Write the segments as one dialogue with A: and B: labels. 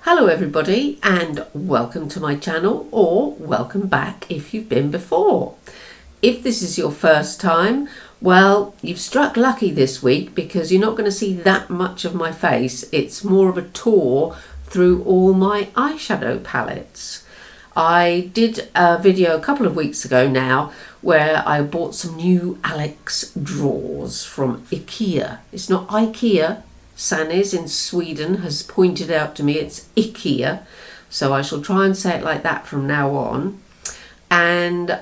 A: Hello everybody and welcome to my channel, or welcome back if you've been before. If this is your first time, well, you've struck lucky this week because you're not going to see that much of my face. It's more of a tour through all my eyeshadow palettes. I did a video a couple of weeks ago now where I bought some new Alex drawers from IKEA. It's not IKEA. Sannis in Sweden has pointed out to me it's IKEA, so I shall try and say it like that from now on. And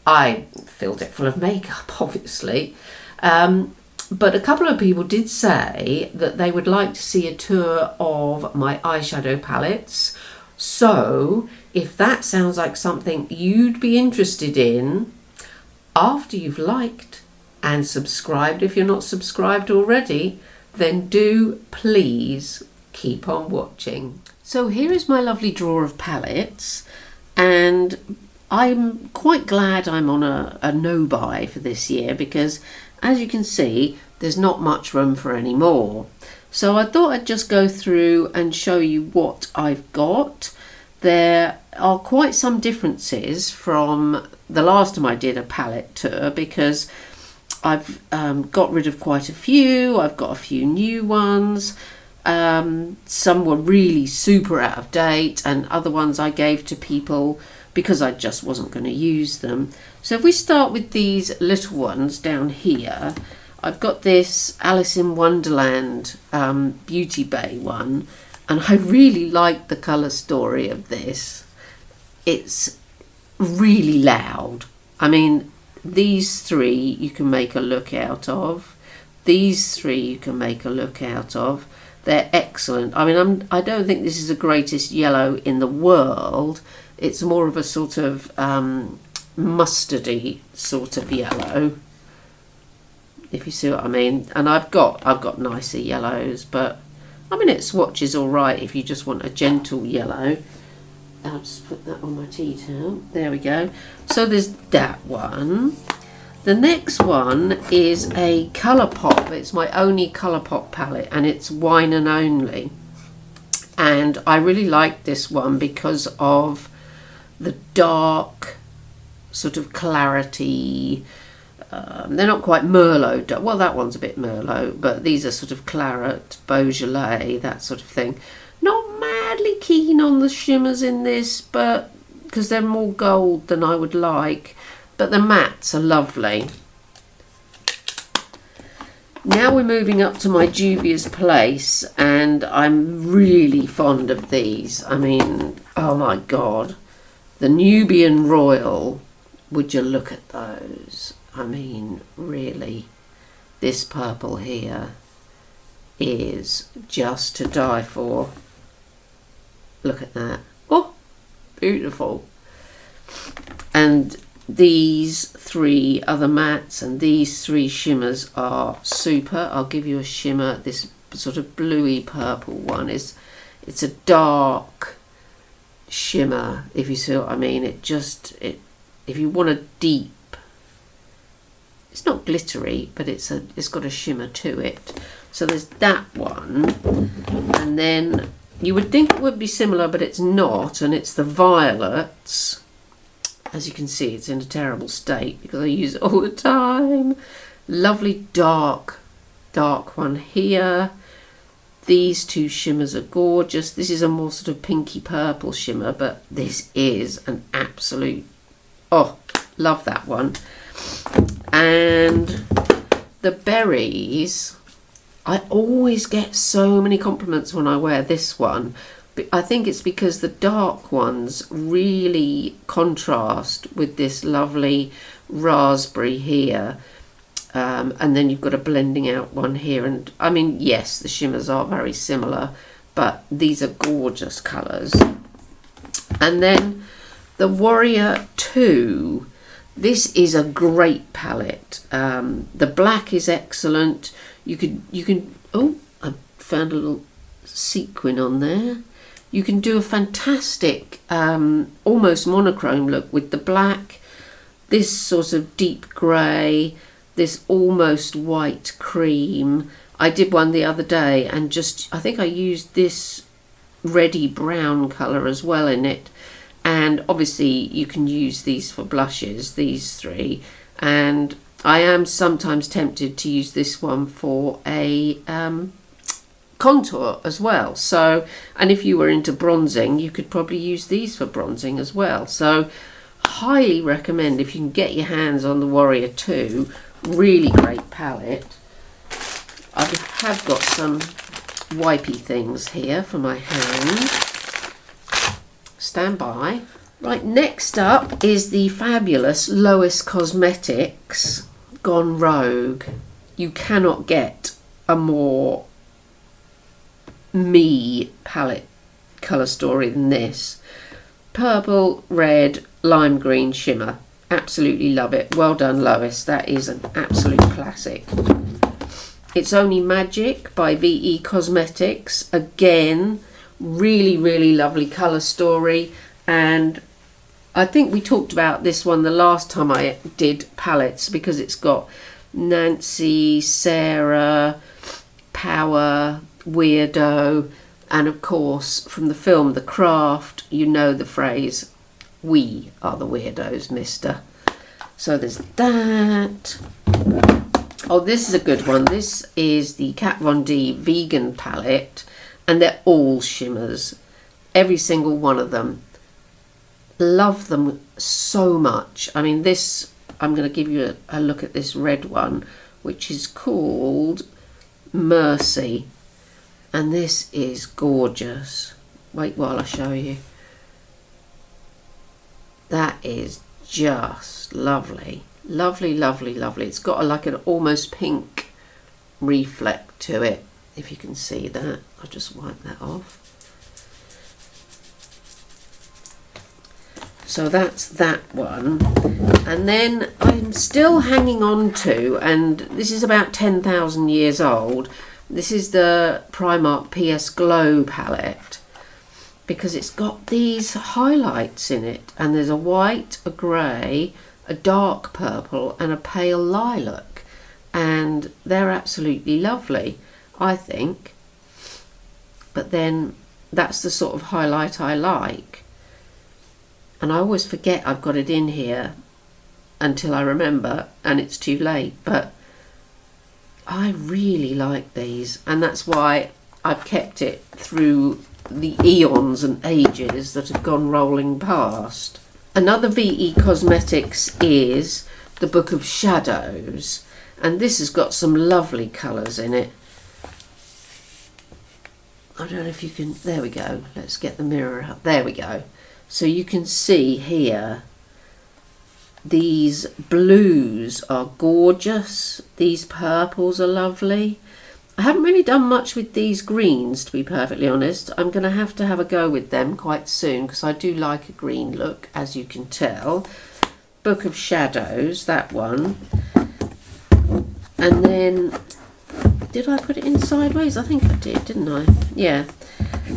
A: I filled it full of makeup, obviously. But a couple of people did say that they would like to see a tour of my eyeshadow palettes. So if that sounds like something you'd be interested in, after you've liked and subscribed, if you're not subscribed already, then do please keep on watching. So here is my lovely drawer of palettes, and I'm quite glad I'm on a no-buy for this year because, as you can see, there's not much room for any more. So I thought I'd just go through and show you what I've got. There are quite some differences from the last time I did a palette tour because I've got rid of quite a few. I've got a few new ones. Some were really super out of date, and other ones I gave to people because I just wasn't going to use them. So if we start with these little ones down here, I've got this Alice in Wonderland Beauty Bay one, and I really like the colour story of this. It's really loud. I mean, these three you can make a look out of. These three you can make a look out of. They're excellent. I mean, I don't think this is the greatest yellow in the world. It's more of a sort of mustardy sort of yellow, if you see what I mean. And I've got nicer yellows, but I mean it swatches all right if you just want a gentle yellow. I'll just put that on my tea towel. There we go. So there's that one. The next one is a Colourpop. It's my only Colourpop palette, and it's Wine and Only. And I really like this one because of the dark sort of clarity. They're not quite Merlot dark. Well, that one's a bit Merlot, but these are sort of claret, Beaujolais, that sort of thing. Not madly keen on the shimmers in this, but because they're more gold than I would like, but the mattes are lovely. Now we're moving up to my Juvia's Place, and I'm really fond of these. I mean, oh my god, the Nubian Royal, would you look at those? I mean, really, this purple here is just to die for. Look at that. Oh, beautiful. And these three other mattes and these three shimmers are super. I'll give you a shimmer. This sort of bluey purple one it's a dark shimmer, if you see what I mean. If you want a deep, it's not glittery, but it's got a shimmer to it. So there's that one, and then you would think it would be similar, but it's not, and it's the violets. As you can see, it's in a terrible state because I use it all the time. Lovely dark one here. These two shimmers are gorgeous. This is a more sort of pinky purple shimmer, but this is an absolute, oh, love that one. And the berries, I always get so many compliments when I wear this one. I think it's because the dark ones really contrast with this lovely raspberry here. And then you've got a blending out one here. And I mean, yes, the shimmers are very similar, but these are gorgeous colours. And then the Warrior 2. This is a great palette. The black is excellent. You can, oh, I found a little sequin on there. You can do a fantastic, almost monochrome look with the black, this sort of deep grey, this almost white cream. I did one the other day and just, I think I used this reddy brown colour as well in it. And obviously you can use these for blushes, these three, and I am sometimes tempted to use this one for a contour as well. So, and if you were into bronzing, you could probably use these for bronzing as well. So highly recommend if you can get your hands on the Warrior 2. Really great palette. I have got some wipey things here for my hand. Stand by. Right, next up is the fabulous Lois Cosmetics Gone Rogue. You cannot get a more me palette colour story than this. Purple, red, lime green shimmer. Absolutely love it. Well done, Lois. That is an absolute classic. It's Only Magic by VE Cosmetics. Again, really, really lovely colour story. And I think we talked about this one the last time I did palettes, because it's got Nancy, Sarah, Power, Weirdo, and of course from the film The Craft, you know the phrase, "We are the weirdos, mister." So there's that. Oh, this is a good one. This is the Kat Von D Vegan Palette, and they're all shimmers. Every single one of them. Love them so much. I mean, this, I'm going to give you a look at this red one, which is called Mercy. And this is gorgeous. Wait while I show you. That is just lovely. Lovely, lovely, lovely. It's got like an almost pink reflect to it, if you can see that. I'll just wipe that off. So that's that one. And then I'm still hanging on to, and this is about 10,000 years old, this is the Primark PS Glow palette, because it's got these highlights in it, and there's a white, a grey, a dark purple and a pale lilac, and they're absolutely lovely, I think. But then that's the sort of highlight I like. And I always forget I've got it in here until I remember, and it's too late. But I really like these, and that's why I've kept it through the eons and ages that have gone rolling past. Another VE Cosmetics is the Book of Shadows, and this has got some lovely colours in it. I don't know if you can, there we go, let's get the mirror up, there we go. So you can see here, these blues are gorgeous, these purples are lovely. I haven't really done much with these greens, to be perfectly honest. I'm going to have a go with them quite soon, because I do like a green look, as you can tell. Book of Shadows, that one. And then, did I put it in sideways? I think I did, didn't I? Yeah.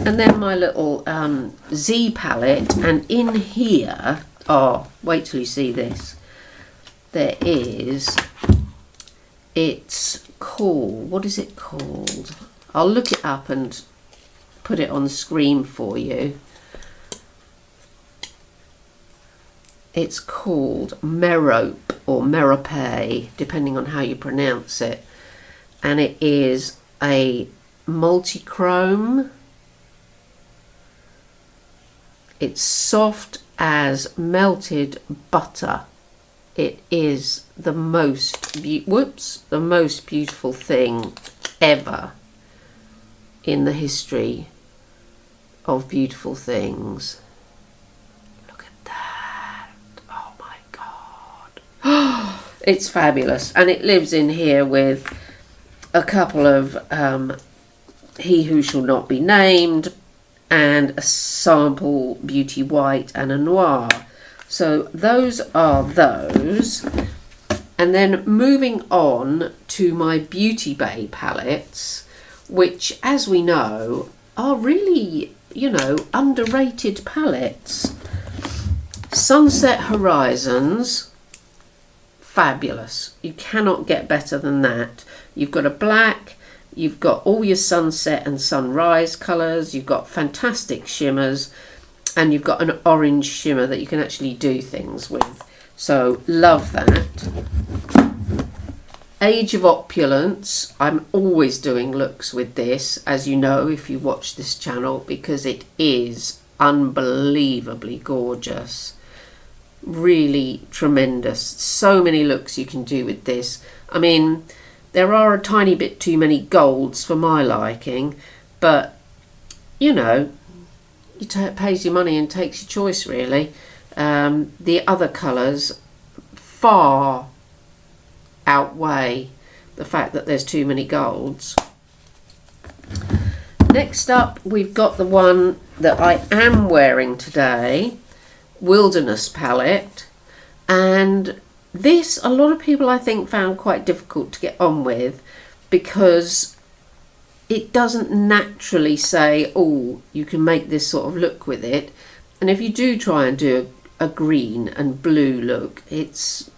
A: And then my little Z palette, and in here, oh, wait till you see this. There is, it's called, what is it called? I'll look it up and put it on the screen for you. It's called Merope or Merope, depending on how you pronounce it. And it is a multi-chrome. It's soft as melted butter. It is the most the most beautiful thing ever in the history of beautiful things. Look at that. Oh my god. It's fabulous, and it lives in here with a couple of He Who Shall Not Be Named, and a sample Beauty White and a Noir. So those are those. And then moving on to my Beauty Bay palettes, which, as we know, are really, you know, underrated palettes. Sunset Horizons, fabulous. You cannot get better than that. You've got a black You've got all your sunset and sunrise colours, you've got fantastic shimmers, and you've got an orange shimmer that you can actually do things with. So love that. Age of Opulence, I'm always doing looks with this, as you know if you watch this channel, because it is unbelievably gorgeous. Really tremendous. So many looks you can do with this. I mean, there are a tiny bit too many golds for my liking, but you know, it pays your money and takes your choice really. The other colours far outweigh the fact that there's too many golds. Next up, we've got the one that I am wearing today, Wilderness Palette, and this a lot of people I think found quite difficult to get on with because it doesn't naturally say, oh, you can make this sort of look with it. And if you do try and do a green and blue look, it's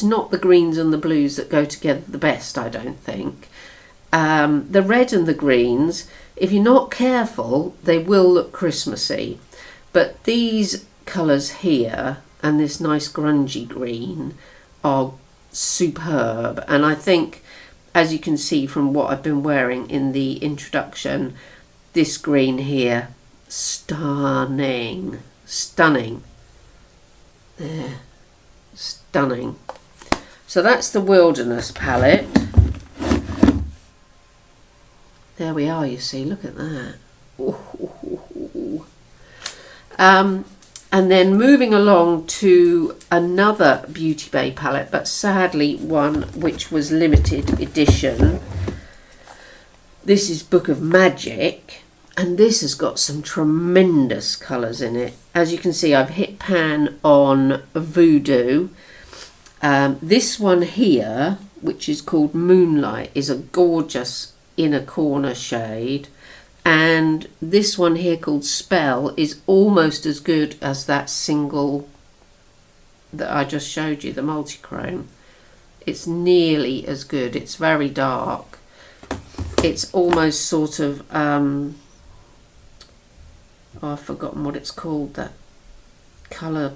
A: not the greens and the blues that go together the best, I don't think. The red and the greens, if you're not careful, they will look Christmassy. But these colours here and this nice grungy green are superb. And I think, as you can see from what I've been wearing in the introduction, this green here, stunning. Stunning. There. Stunning. So that's the Wilderness Palette. There we are, you see, look at that. Ooh. And then moving along to another Beauty Bay palette, but sadly one which was limited edition. This is Book of Magic, and this has got some tremendous colours in it. As you can see, I've hit pan on Voodoo. This one here, which is called Moonlight, is a gorgeous inner corner shade. And this one here called Spell is almost as good as that single that I just showed you, the multichrome. It's nearly as good. It's very dark. It's almost sort of, oh, I've forgotten what it's called, that colour,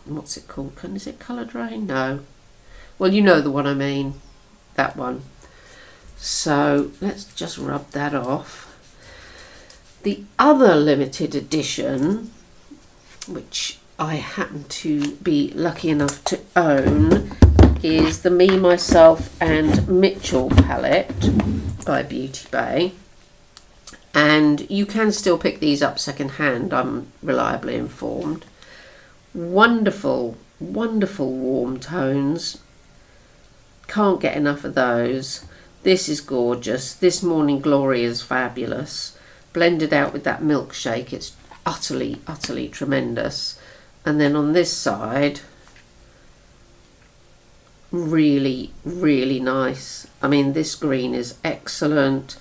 A: what's it called? Is it Colour Drain? No. Well, you know the one I mean, that one. So let's just rub that off. The other limited edition, which I happen to be lucky enough to own, is the Me, Myself and Mitchell palette by Beauty Bay. And you can still pick these up second hand, I'm reliably informed. Wonderful, wonderful warm tones. Can't get enough of those. This is gorgeous. This Morning Glory is fabulous. Blended out with that milkshake, it's utterly, utterly tremendous. And then on this side, really, really nice. I mean, this green is excellent.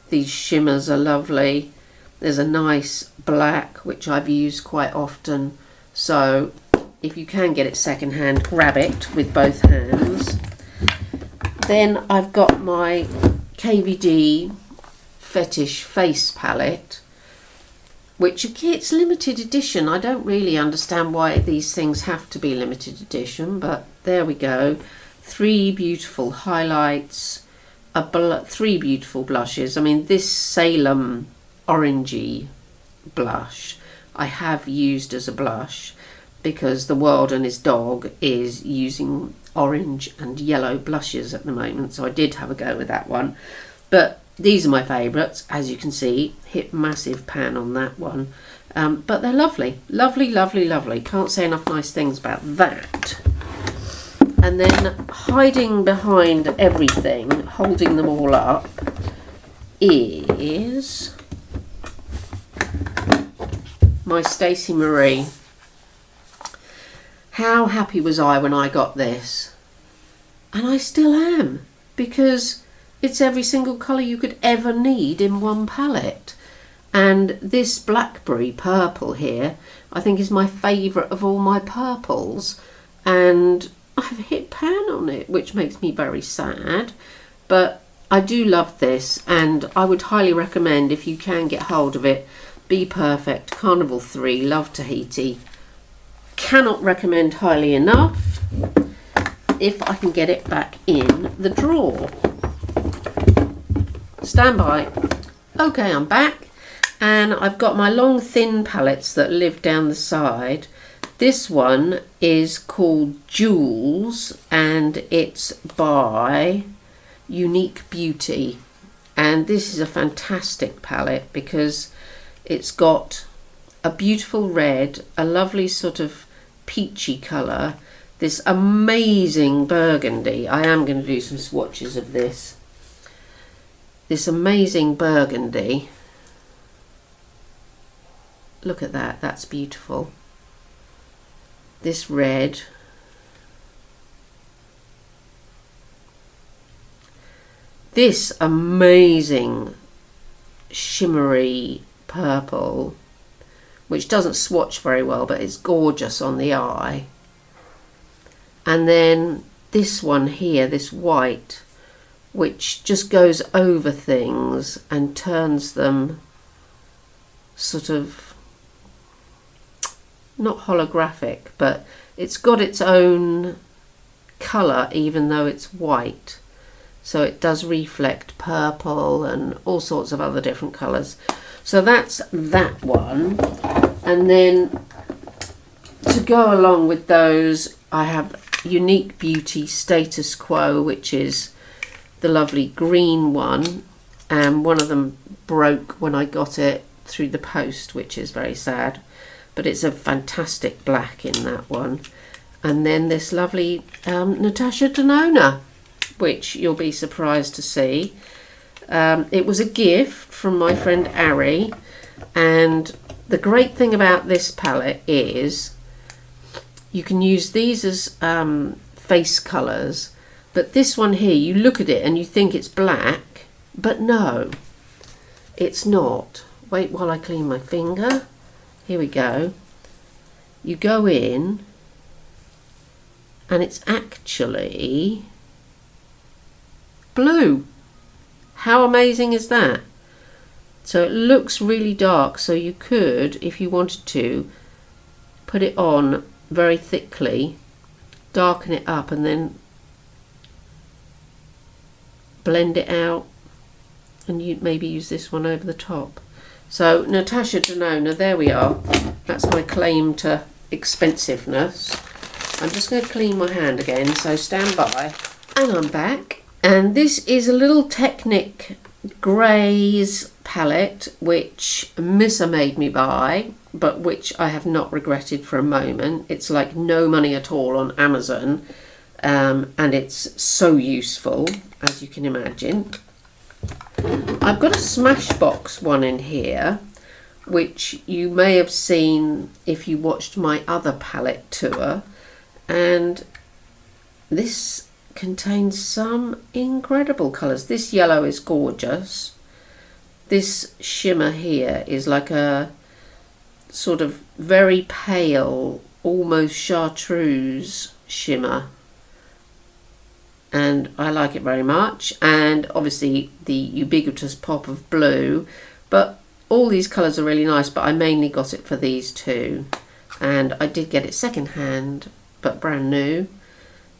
A: These shimmers are lovely. There's a nice black, which I've used quite often. So if you can get it secondhand, grab it with both hands. Then I've got my Kvd Fetish Face Palette, which it's limited edition. I don't really understand why these things have to be limited edition, but there we go. 3 beautiful highlights, 3 beautiful blushes. I mean, this Salem orangey blush I have used as a blush because the world and his dog is using orange and yellow blushes at the moment, so I did have a go with that one. But these are my favourites, as you can see. Hit massive pan on that one. But they're lovely. Lovely, lovely, lovely. Can't say enough nice things about that. And then hiding behind everything, holding them all up, is my Stacey Marie. How happy was I when I got this? And I still am, because it's every single colour you could ever need in one palette. And this blackberry purple here, I think is my favourite of all my purples. And I've hit pan on it, which makes me very sad. But I do love this, and I would highly recommend, if you can get hold of it, Be Perfect, Carnival 3, Love Tahiti. Cannot recommend highly enough. If I can get it back in the drawer. Stand by. Okay, I'm back, and I've got my long thin palettes that live down the side. This one is called Jewels, and it's by Unique Beauty, and this is a fantastic palette because it's got a beautiful red, a lovely sort of peachy colour, this amazing burgundy. I am going to do some swatches of this. This amazing burgundy. Look at that, that's beautiful. This red. This amazing shimmery purple, which doesn't swatch very well, but it's gorgeous on the eye. And then this one here, this white, which just goes over things and turns them sort of, not holographic, but it's got its own colour even though it's white. So it does reflect purple and all sorts of other different colours. So that's that one. And then to go along with those, I have Unique Beauty Status Quo, which is the lovely green one. And one of them broke when I got it through the post, which is very sad. But it's a fantastic black in that one. And then this lovely Natasha Denona, which you'll be surprised to see. It was a gift from my friend Ari, and the great thing about this palette is you can use these as face colours, but this one here, you look at it and you think it's black, but no, it's not. Wait while I clean my finger. Here we go. You go in and it's actually blue. How amazing is that? So it looks really dark, so you could, if you wanted to, put it on very thickly, darken it up, and then blend it out, and you maybe use this one over the top. So Natasha Denona, there we are. That's my claim to expensiveness. I'm just going to clean my hand again, so stand by. And I'm back. And this is a little Technic Greys palette, which Missa made me buy, but which I have not regretted for a moment. It's like no money at all on Amazon, and it's so useful, as you can imagine. I've got a Smashbox one in here, which you may have seen if you watched my other palette tour, and this contains some incredible colours. This yellow is gorgeous. This shimmer here is like a sort of very pale, almost chartreuse shimmer, and I like it very much. And obviously the ubiquitous pop of blue, but all these colours are really nice, but I mainly got it for these two, and I did get it second hand but brand new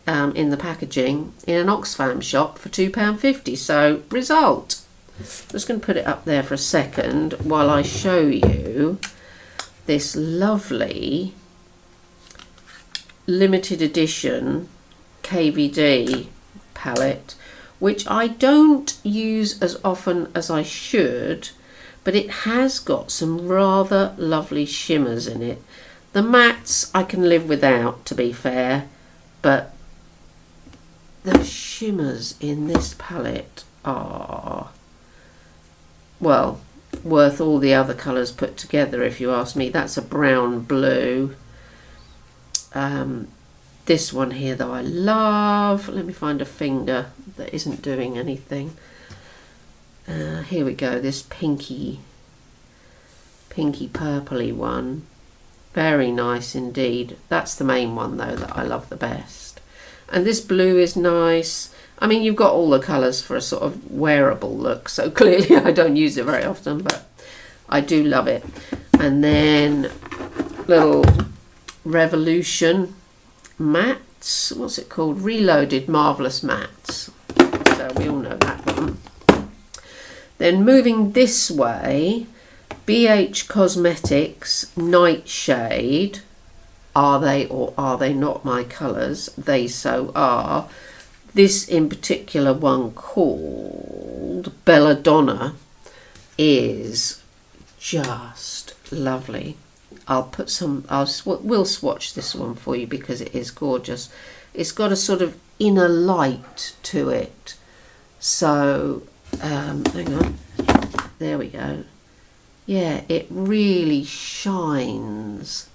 A: in the packaging in an Oxfam shop for £2.50. So result. I'm just going to put it up there for a second while I show you this lovely limited edition KVD palette, which I don't use as often as I should, but it has got some rather lovely shimmers in it. The mattes I can live without, to be fair, but the shimmers in this palette are, well, worth all the other colours put together, if you ask me. That's a brown blue. This one here, though, I love. Let me find a finger that isn't doing anything. Here we go, this pinky purpley one. Very nice indeed. That's the main one, though, that I love the best. And this blue is nice. I mean, you've got all the colours for a sort of wearable look, so clearly I don't use it very often, but I do love it. And then little Revolution mattes, what's it called? Reloaded Marvellous Mattes. So we all know that one. Then moving this way, BH Cosmetics Nightshade. Are they or are they not my colours? They so are. This in particular one called Belladonna is just lovely. I'll put some, we'll swatch this one for you because it is gorgeous. It's got a sort of inner light to it. So, hang on, there we go. Yeah, it really shines.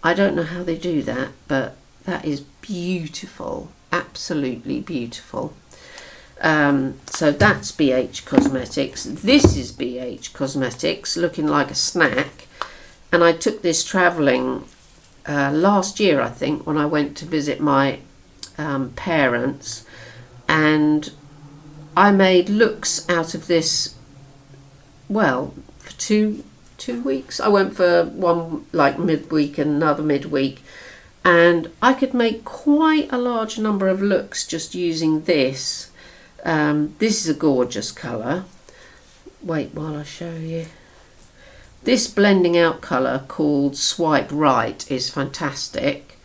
A: I don't know how they do that, but that is beautiful, absolutely beautiful. So that's BH Cosmetics. This is BH Cosmetics, looking like a snack. And I took this travelling last year, I think, when I went to visit my parents. And I made looks out of this, well, for two weeks. I went for one like midweek and another midweek. And I could make quite a large number of looks just using this. This is a gorgeous colour. Wait while I show you. This blending out colour called Swipe Right is fantastic.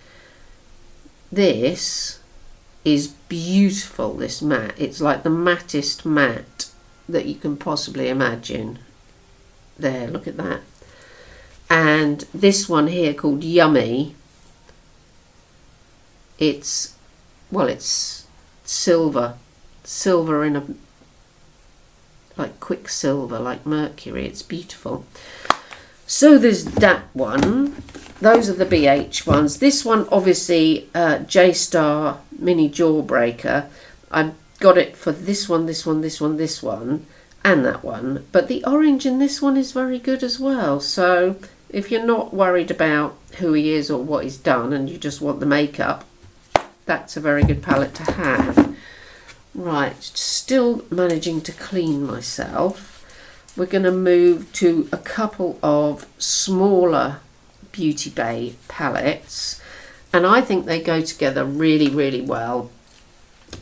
A: This is beautiful, this matte. It's like the mattest matte that you can possibly imagine. There, look at that. And this one here called Yummy. It's, well, it's silver in a, like quicksilver, like mercury. It's beautiful. So there's that one. Those are the BH ones. This one, obviously, J-Star Mini Jawbreaker. I got it for this one, this one, this one, this one, and that one. But the orange in this one is very good as well. So if you're not worried about who he is or what he's done and you just want the makeup, that's a very good palette to have. Right, still managing to clean myself. We're going to move to a couple of smaller Beauty Bay palettes, and I think they go together really, really well.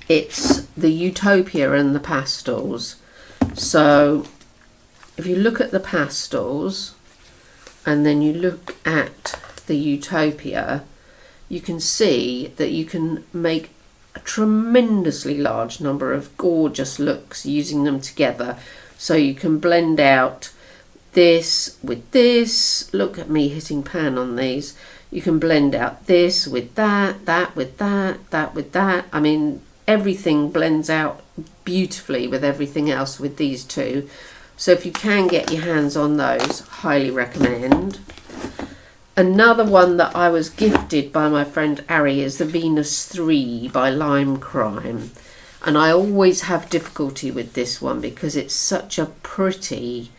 A: It's the Utopia and the pastels. So if you look at the pastels and then you look at the Utopia, you can see that you can make a tremendously large number of gorgeous looks using them together. So you can blend out this with this. Look at me hitting pan on these. You can blend out this with that, that with that, that with that. I mean, everything blends out beautifully with everything else with these two. So if you can get your hands on those, highly recommend. Another one that I was gifted by my friend Ari is the Venus 3 by Lime Crime. And I always have difficulty with this one because it's such a pretty,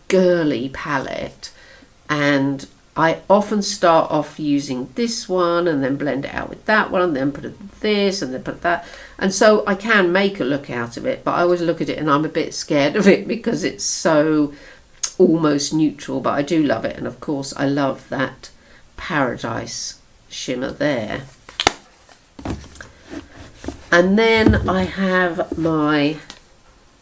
A: girly palette. And I often start off using this one and then blend it out with that one and then put this and then put that. And so I can make a look out of it, but I always look at it and I'm a bit scared of it because it's so almost neutral, but I do love it. And of course I love that Paradise shimmer there. And then I have my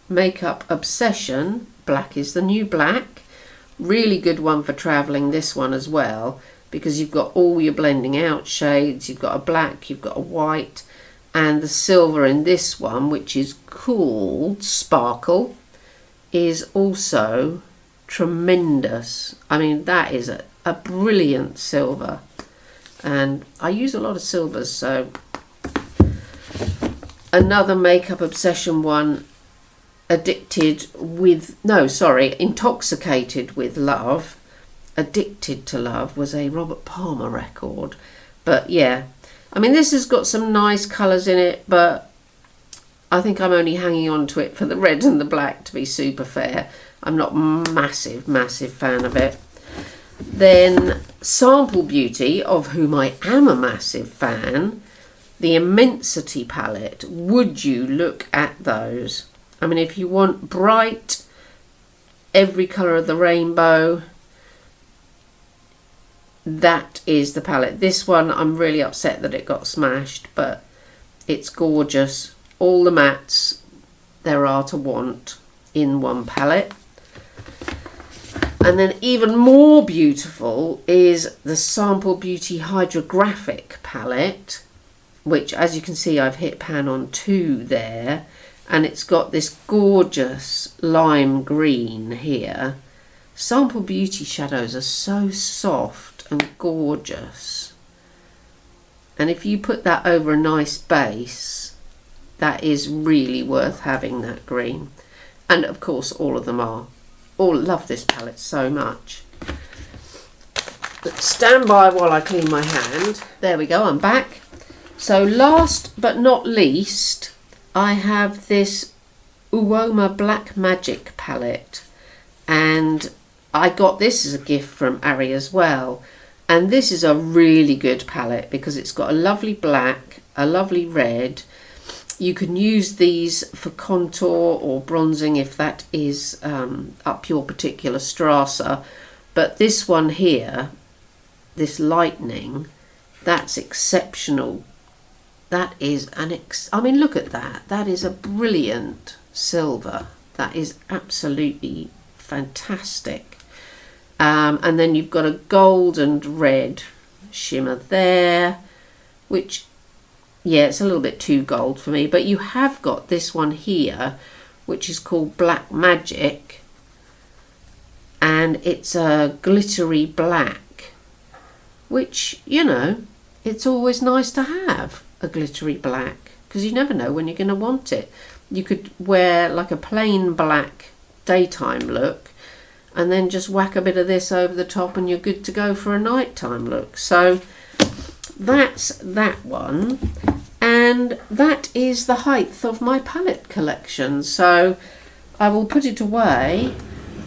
A: Makeup Obsession, Black is the New Black. Really good one for travelling, this one as well, because you've got all your blending out shades. You've got a black, you've got a white, and the silver in this one, which is called Sparkle, is also tremendous. I mean, that is a brilliant silver. And I use a lot of silvers, so... Another Makeup Obsession one, Intoxicated with Love. Addicted to Love was a Robert Palmer record. But yeah, I mean, this has got some nice colours in it, but I think I'm only hanging on to it for the red and the black, to be super fair. I'm not massive fan of it. Then Sample Beauty, of whom I am a massive fan. the Immensity palette, would you look at those? I mean, if you want bright, every colour of the rainbow, that is the palette. This one, I'm really upset that it got smashed, but it's gorgeous. All the mattes there are to want in one palette. And then even more beautiful is the Sample Beauty Hydrographic palette, which, as you can see, I've hit pan on 2 there, and it's got this gorgeous lime green here. Sample Beauty shadows are so soft and gorgeous, and if you put that over a nice base, that is really worth having, that green. And of course all of them are. All love this palette so much. Let's stand by while I clean my hand. There we go, I'm back. So last but not least, I have this Woma Black Magic palette, and I got this as a gift from Ari as well. And this is a really good palette because it's got a lovely black, a lovely red. You can use these for contour or bronzing if that is up your particular strata. But this one here, this lightning, that's exceptional. That is I mean, look at that. That is a brilliant silver. That is absolutely fantastic. And then you've got a gold and red shimmer there, which, yeah, it's a little bit too gold for me. But you have got this one here, which is called Black Magic, and it's a glittery black, which, you know, it's always nice to have a glittery black, because you never know when you're going to want it. You could wear like a plain black daytime look and then just whack a bit of this over the top and you're good to go for a nighttime look. So that's that one, and that is the height of my palette collection. So I will put it away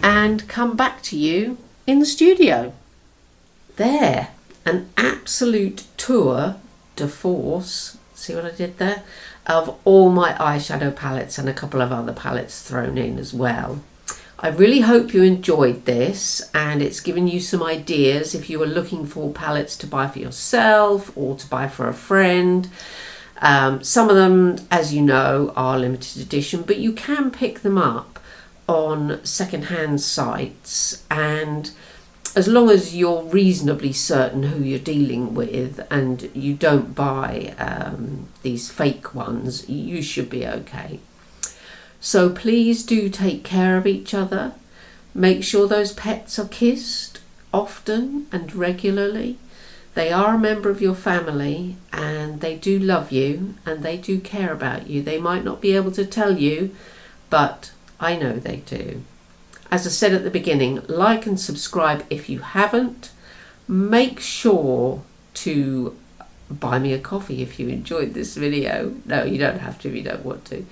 A: and come back to you in the studio. There, an absolute tour de force, see what I did there, of all my eyeshadow palettes and a couple of other palettes thrown in as well. I really hope you enjoyed this, and it's given you some ideas if you were looking for palettes to buy for yourself or to buy for a friend. Some of them, as you know, are limited edition, but you can pick them up on second-hand sites, and as long as you're reasonably certain who you're dealing with and you don't buy these fake ones, you should be okay. So please do take care of each other. Make sure those pets are kissed often and regularly. They are a member of your family and they do love you and they do care about you. They might not be able to tell you, but I know they do. As I said at the beginning, like and subscribe if you haven't. Make sure to buy me a coffee if you enjoyed this video. No, you don't have to if you don't want to.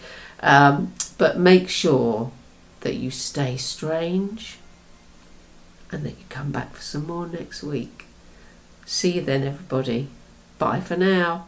A: But make sure that you stay strange and that you come back for some more next week. See you then, everybody. Bye for now.